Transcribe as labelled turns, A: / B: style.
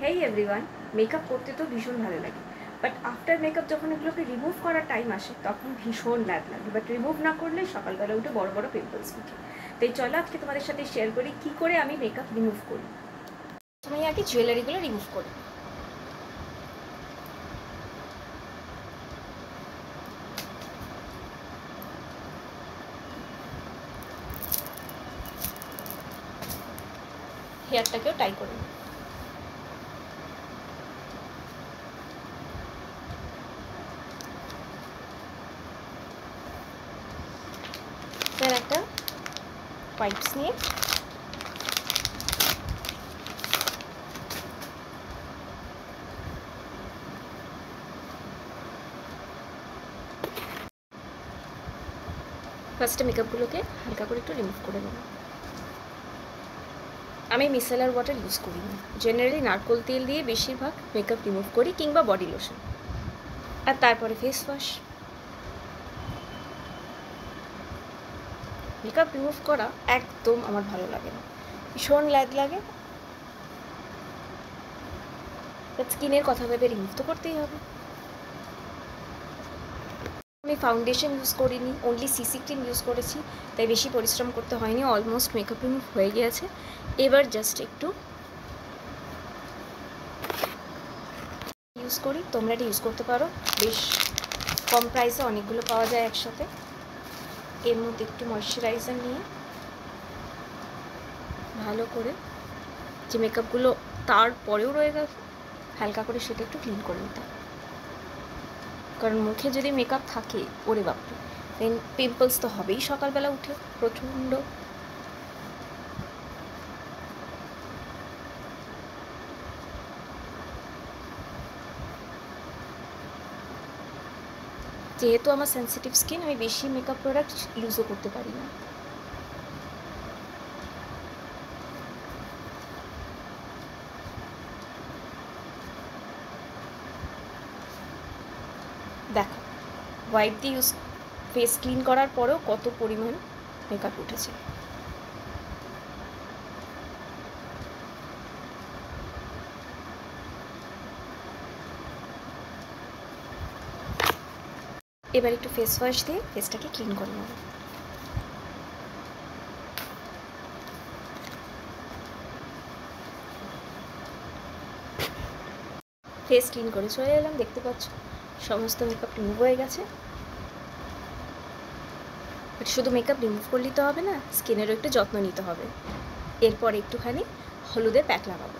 A: হেই everyone, makeup করতে তো ভীষণ ভালো লাগে, বাট আফটার মেকআপ যখন এগুলোকে রিমুভ করার টাইম আসে তখন ভীষণ ব্যাড লাগে। বাট রিমুভ না করলে সকালবেলা উঠে বড় বড় পিম্পলস উঠে। তাই চলো আজকে তোমাদের সাথে শেয়ার করি কী করে আমি মেকআপ রিমুভ করি। তুমি আগে জুয়েলারিগুলো রিমুভ করি। হেয়ারটাকেও টাই করে নিই। দেন একটা ওয়াইপস নিয়ে ফার্স্টে মেকআপগুলোকে হালকা করে একটু রিমুভ করে নেব। আমি মিসেলার ওয়াটার ইউজ করি না, জেনারেলি নারকোল তেল দিয়ে বেশিরভাগ মেকআপ রিমুভ করি কিংবা বডি লোশন। আর তারপরে ফেস ওয়াশ। মেকআপ রিমুভ করা একদম আমার ভালো লাগে না, ভীষণ ল্যাদ লাগে। স্কিনের কথা ভেবে রিমুভ তো করতেই হবে। আমি ফাউন্ডেশন ইউজ করিনি, অনলি সিসি ক্রিম ইউজ করেছি, তাই বেশি পরিশ্রম করতে হয়নি। অলমোস্ট মেকআপ রিমুভ হয়ে গিয়েছে। এবার জাস্ট একটু ইউজ করি, তোমরা এটা ইউজ করতে পারো, বেশ কম প্রাইসে অনেকগুলো পাওয়া যায় একসাথে। এর মধ্যে একটু ময়শ্চারাইজার নিয়ে ভালো করে যে মেকআপগুলো তারপরেও রয়ে গেছে হালকা করে সেটা একটু ক্লিন করে নিতে হবে। কারণ মুখে যদি মেকআপ থাকে, ওরে বাপরে, দেন পিম্পলস তো হবেই সকালবেলা উঠে প্রচণ্ড। যেহেতু আমার সেন্সিটিভ স্কিন, আমি বেশি মেকআপ প্রোডাক্ট ইউজও করতে পারি না। দেখো, হোয়াইট দিয়ে ইউজ ফেস ক্লিন করার পরেও কত পরিমাণ মেকআপ উঠেছে। এবার একটু ফেস ওয়াশ দিয়ে ফেসটাকে ক্লিন করে নেব। ফেস ক্লিন করে চলে এলাম, দেখতে পাচ্ছ সমস্ত মেকআপ রিমুভ হয়ে গেছে। বাট শুধু মেকআপ রিমুভ করলেই তো হবে না, স্কিনেরও একটু যত্ন নিতে হবে। এরপর একটুখানি হলুদের প্যাক লাগাবো।